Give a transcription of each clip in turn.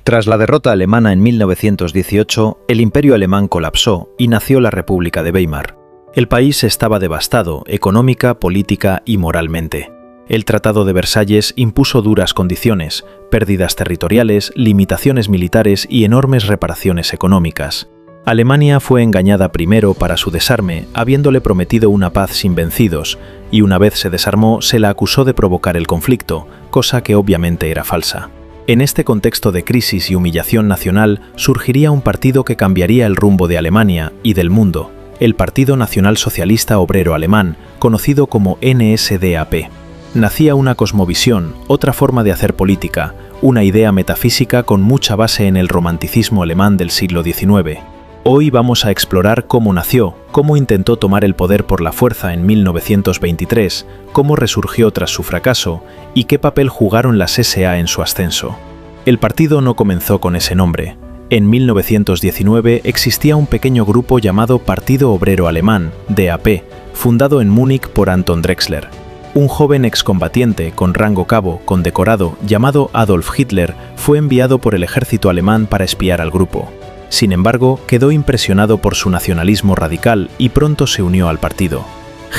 Tras la derrota alemana en 1918, el Imperio alemán colapsó y nació la República de Weimar. El país estaba devastado económica, política y moralmente. El Tratado de Versalles impuso duras condiciones, pérdidas territoriales, limitaciones militares y enormes reparaciones económicas. Alemania fue engañada primero para su desarme, habiéndole prometido una paz sin vencidos, y una vez se desarmó se la acusó de provocar el conflicto, cosa que obviamente era falsa. En este contexto de crisis y humillación nacional surgiría un partido que cambiaría el rumbo de Alemania y del mundo, el Partido Nacional Socialista Obrero Alemán, conocido como NSDAP. Nacía una cosmovisión, otra forma de hacer política, una idea metafísica con mucha base en el romanticismo alemán del siglo XIX. Hoy vamos a explorar cómo nació, cómo intentó tomar el poder por la fuerza en 1923, cómo resurgió tras su fracaso y qué papel jugaron las SA en su ascenso. El partido no comenzó con ese nombre. En 1919 existía un pequeño grupo llamado Partido Obrero Alemán, DAP, fundado en Múnich por Anton Drexler. Un joven excombatiente con rango cabo condecorado llamado Adolf Hitler fue enviado por el ejército alemán para espiar al grupo. Sin embargo, quedó impresionado por su nacionalismo radical y pronto se unió al partido.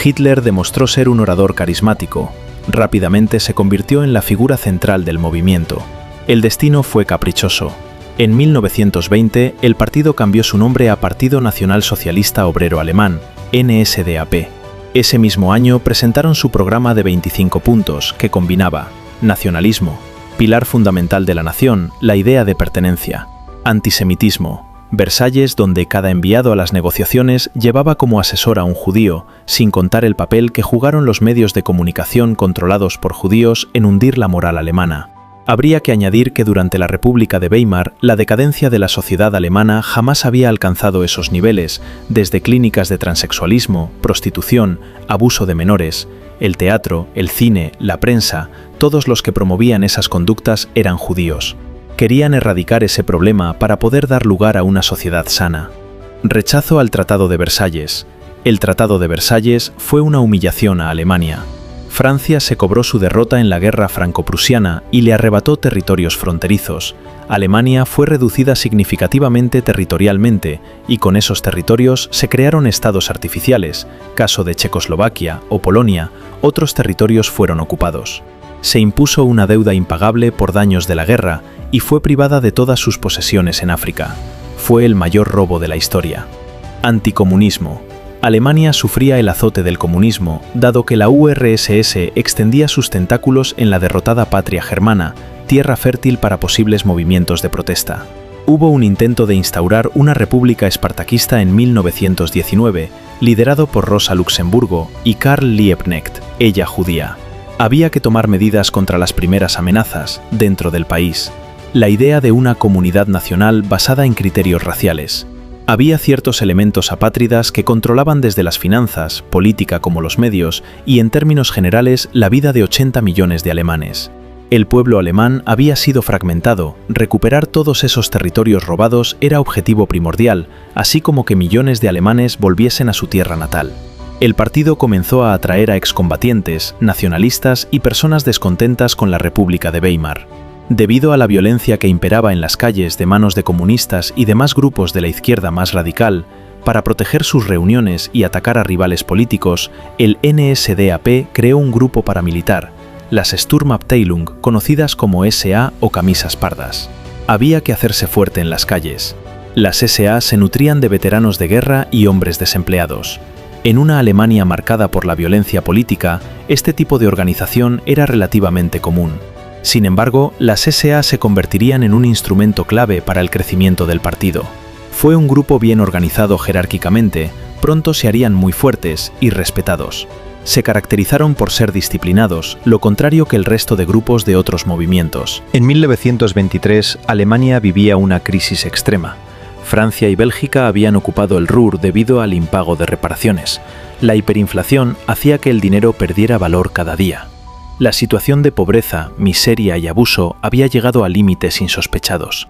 Hitler demostró ser un orador carismático. Rápidamente se convirtió en la figura central del movimiento. El destino fue caprichoso. En 1920, el partido cambió su nombre a Partido Nacional Socialista Obrero Alemán, NSDAP. Ese mismo año presentaron su programa de 25 puntos, que combinaba nacionalismo, pilar fundamental de la nación, la idea de pertenencia, antisemitismo, Versalles, donde cada enviado a las negociaciones llevaba como asesor a un judío, sin contar el papel que jugaron los medios de comunicación controlados por judíos en hundir la moral alemana. Habría que añadir que durante la República de Weimar, la decadencia de la sociedad alemana jamás había alcanzado esos niveles, desde clínicas de transexualismo, prostitución, abuso de menores. El teatro, el cine, la prensa, todos los que promovían esas conductas eran judíos. Querían erradicar ese problema para poder dar lugar a una sociedad sana. Rechazo al Tratado de Versalles. El Tratado de Versalles fue una humillación a Alemania. Francia se cobró su derrota en la guerra franco-prusiana y le arrebató territorios fronterizos. Alemania fue reducida significativamente territorialmente y con esos territorios se crearon estados artificiales, caso de Checoslovaquia o Polonia, otros territorios fueron ocupados. Se impuso una deuda impagable por daños de la guerra y fue privada de todas sus posesiones en África. Fue el mayor robo de la historia. Anticomunismo. Alemania sufría el azote del comunismo, dado que la URSS extendía sus tentáculos en la derrotada patria germana, tierra fértil para posibles movimientos de protesta. Hubo un intento de instaurar una república espartaquista en 1919, liderado por Rosa Luxemburgo y Karl Liebknecht, ella judía. Había que tomar medidas contra las primeras amenazas dentro del país. La idea de una comunidad nacional basada en criterios raciales. Había ciertos elementos apátridas que controlaban desde las finanzas, política como los medios y en términos generales la vida de 80 millones de alemanes. El pueblo alemán había sido fragmentado, recuperar todos esos territorios robados era objetivo primordial, así como que millones de alemanes volviesen a su tierra natal. El partido comenzó a atraer a excombatientes, nacionalistas y personas descontentas con la República de Weimar. Debido a la violencia que imperaba en las calles de manos de comunistas y demás grupos de la izquierda más radical, para proteger sus reuniones y atacar a rivales políticos, el NSDAP creó un grupo paramilitar, las Sturmabteilung, conocidas como SA o camisas pardas. Había que hacerse fuerte en las calles. Las SA se nutrían de veteranos de guerra y hombres desempleados. En una Alemania marcada por la violencia política, este tipo de organización era relativamente común. Sin embargo, las SA se convertirían en un instrumento clave para el crecimiento del partido. Fue un grupo bien organizado jerárquicamente, pronto se harían muy fuertes y respetados. Se caracterizaron por ser disciplinados, lo contrario que el resto de grupos de otros movimientos. En 1923, Alemania vivía una crisis extrema. Francia y Bélgica habían ocupado el Ruhr debido al impago de reparaciones. La hiperinflación hacía que el dinero perdiera valor cada día. La situación de pobreza, miseria y abuso había llegado a límites insospechados.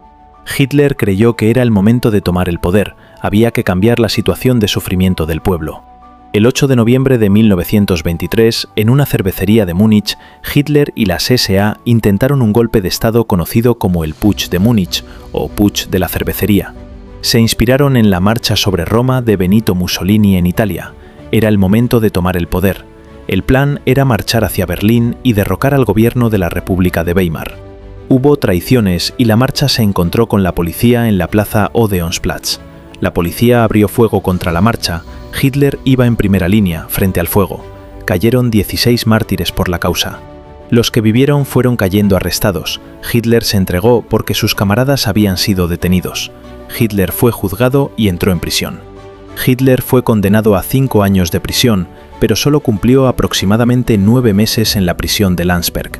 Hitler creyó que era el momento de tomar el poder, había que cambiar la situación de sufrimiento del pueblo. El 8 de noviembre de 1923, en una cervecería de Múnich, Hitler y las SA intentaron un golpe de Estado conocido como el Putsch de Múnich o Putsch de la cervecería. Se inspiraron en la marcha sobre Roma de Benito Mussolini en Italia. Era el momento de tomar el poder. El plan era marchar hacia Berlín y derrocar al gobierno de la República de Weimar. Hubo traiciones y la marcha se encontró con la policía en la plaza Odeonsplatz. La policía abrió fuego contra la marcha. Hitler iba en primera línea, frente al fuego. Cayeron 16 mártires por la causa. Los que vivieron fueron cayendo arrestados. Hitler se entregó porque sus camaradas habían sido detenidos. Hitler fue juzgado y entró en prisión. Hitler fue condenado a 5 años de prisión, pero solo cumplió aproximadamente 9 meses en la prisión de Landsberg.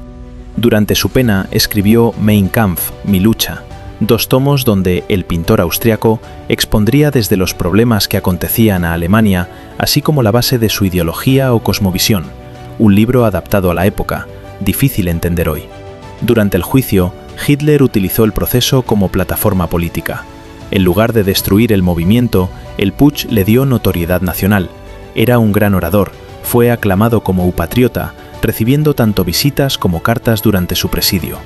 Durante su pena escribió Mein Kampf, Mi lucha, 2 tomos donde el pintor austriaco expondría desde los problemas que acontecían a Alemania, así como la base de su ideología o cosmovisión, un libro adaptado a la época, difícil entender hoy. Durante el juicio, Hitler utilizó el proceso como plataforma política. En lugar de destruir el movimiento, el Putsch le dio notoriedad nacional. Era un gran orador, fue aclamado como un patriota, recibiendo tanto visitas como cartas durante su presidio.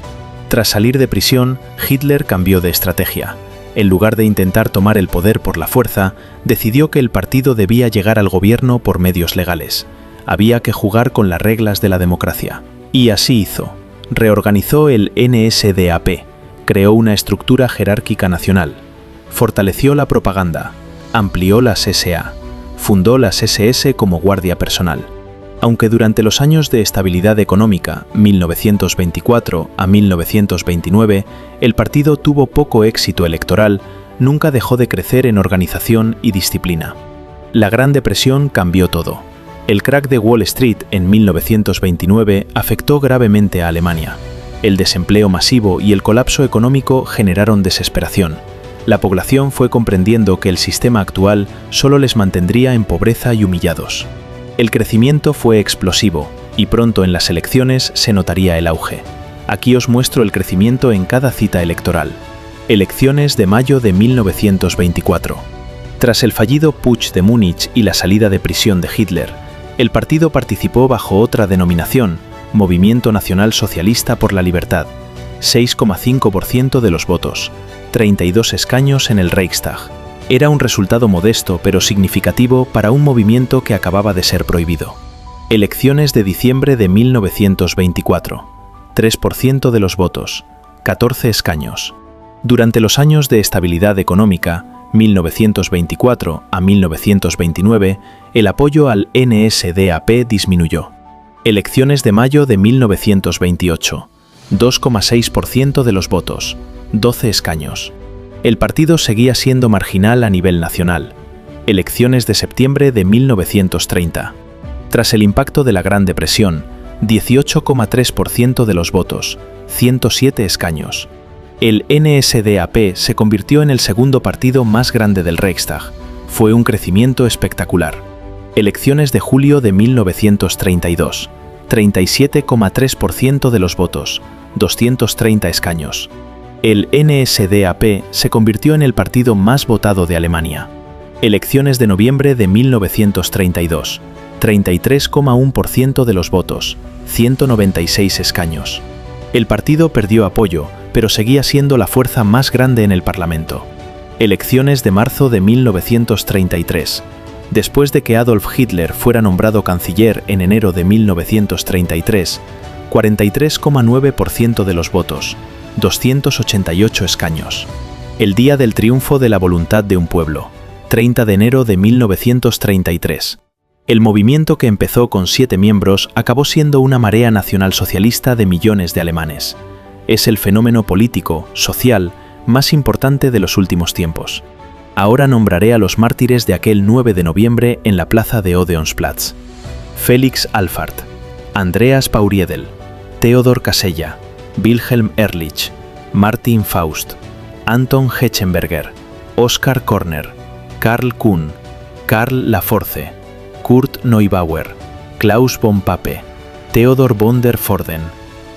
Tras salir de prisión, Hitler cambió de estrategia. En lugar de intentar tomar el poder por la fuerza, decidió que el partido debía llegar al gobierno por medios legales. Había que jugar con las reglas de la democracia. Y así hizo. Reorganizó el NSDAP, creó una estructura jerárquica nacional, fortaleció la propaganda, amplió las SA, fundó las SS como guardia personal. Aunque durante los años de estabilidad económica, 1924 a 1929, el partido tuvo poco éxito electoral, nunca dejó de crecer en organización y disciplina. La Gran Depresión cambió todo. El crack de Wall Street en 1929 afectó gravemente a Alemania. El desempleo masivo y el colapso económico generaron desesperación. La población fue comprendiendo que el sistema actual solo les mantendría en pobreza y humillados. El crecimiento fue explosivo, y pronto en las elecciones se notaría el auge. Aquí os muestro el crecimiento en cada cita electoral. Elecciones de mayo de 1924. Tras el fallido Putsch de Múnich y la salida de prisión de Hitler, el partido participó bajo otra denominación, Movimiento Nacional Socialista por la Libertad, 6,5% de los votos, 32 escaños en el Reichstag. Era un resultado modesto pero significativo para un movimiento que acababa de ser prohibido. Elecciones de diciembre de 1924. 3% de los votos, 14 escaños. Durante los años de estabilidad económica, 1924 a 1929, el apoyo al NSDAP disminuyó. Elecciones de mayo de 1928. 2,6% de los votos, 12 escaños. El partido seguía siendo marginal a nivel nacional. Elecciones de septiembre de 1930. Tras el impacto de la Gran Depresión, 18,3% de los votos, 107 escaños. El NSDAP se convirtió en el segundo partido más grande del Reichstag. Fue un crecimiento espectacular. Elecciones de julio de 1932. 37,3% de los votos, 230 escaños. El NSDAP se convirtió en el partido más votado de Alemania. Elecciones de noviembre de 1932. 33,1% de los votos, 196 escaños. El partido perdió apoyo, pero seguía siendo la fuerza más grande en el Parlamento. Elecciones de marzo de 1933. Después de que Adolf Hitler fuera nombrado canciller en enero de 1933, 43,9% de los votos, 288 escaños. El día del triunfo de la voluntad de un pueblo, 30 de enero de 1933. El movimiento que empezó con 7 miembros acabó siendo una marea nacionalsocialista de millones de alemanes. Es el fenómeno político, social, más importante de los últimos tiempos. Ahora nombraré a los mártires de aquel 9 de noviembre en la plaza de Odeonsplatz. Felix Alfart, Andreas Pauriedel, Theodor Casella, Wilhelm Ehrlich, Martin Faust, Anton Hetchenberger, Oskar Korner, Karl Kuhn, Karl Laforce, Kurt Neubauer, Klaus von Pape, Theodor von der Vorden,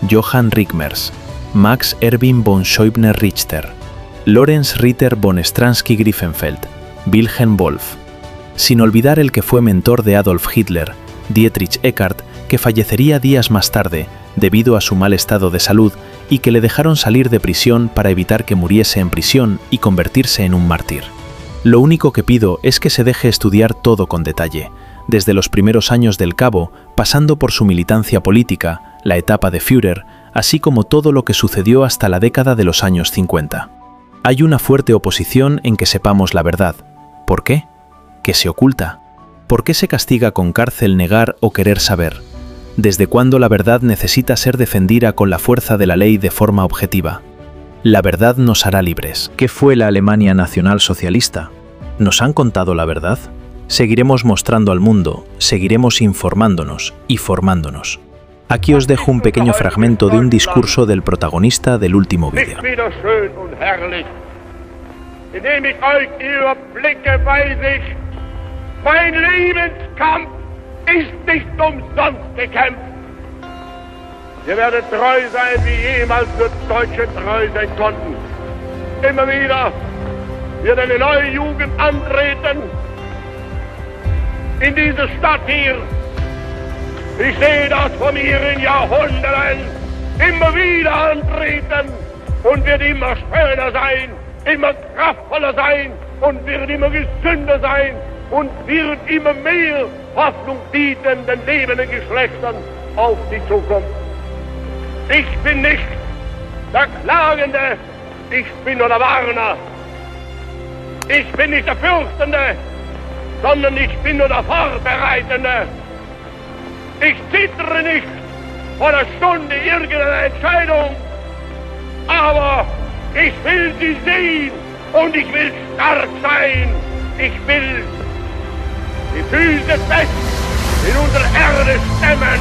Johann Rickmers, Max Erwin von Scheubner-Richter, Lorenz Ritter von Stransky-Griffenfeld, Wilhelm Wolf. sin olvidar el que fue mentor de Adolf Hitler, Dietrich Eckart, que fallecería días más tarde debido a su mal estado de salud y que le dejaron salir de prisión para evitar que muriese en prisión y convertirse en un mártir. Lo único que pido es que se deje estudiar todo con detalle, desde los primeros años del Cabo, pasando por su militancia política, la etapa de Führer, así como todo lo que sucedió hasta la década de los años 50. Hay una fuerte oposición en que sepamos la verdad. ¿Por qué? ¿Qué se oculta? ¿Por qué se castiga con cárcel negar o querer saber? ¿Desde cuándo la verdad necesita ser defendida con la fuerza de la ley de forma objetiva? La verdad nos hará libres. ¿Qué fue la Alemania nacionalsocialista? ¿Nos han contado la verdad? Seguiremos mostrando al mundo, seguiremos informándonos y formándonos. Aquí os dejo un pequeño fragmento de un discurso del protagonista del último vídeo. Mein Lebenskampf ist nicht umsonst gekämpft. Wir werden treu sein, wie jemals nur Deutsche treu sein konnten. Immer wieder wird eine neue Jugend antreten in diese Stadt hier. Ich sehe das von mir in Jahrhunderten immer wieder antreten und wird immer schöner sein, immer kraftvoller sein und wird immer gesünder sein. Und wird immer mehr Hoffnung bieten den lebenden Geschlechtern auf die Zukunft. Ich bin nicht der Klagende, ich bin nur der Warner. Ich bin nicht der Fürchtende, sondern ich bin nur der Vorbereitende. Ich zittere nicht vor der Stunde irgendeiner Entscheidung, aber ich will sie sehen und ich will stark sein. Ich will die Füße fest in unsere Erde stemmen,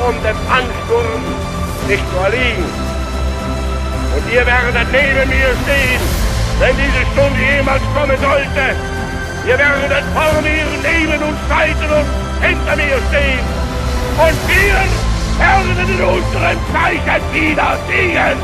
um dem Ansturm nicht zu erliegen. Und ihr werdet neben mir stehen, wenn diese Stunde jemals kommen sollte. Ihr werdet vor mir, neben uns, seiten und hinter mir stehen. Und wir werden in unserem Zeichen wieder siegen.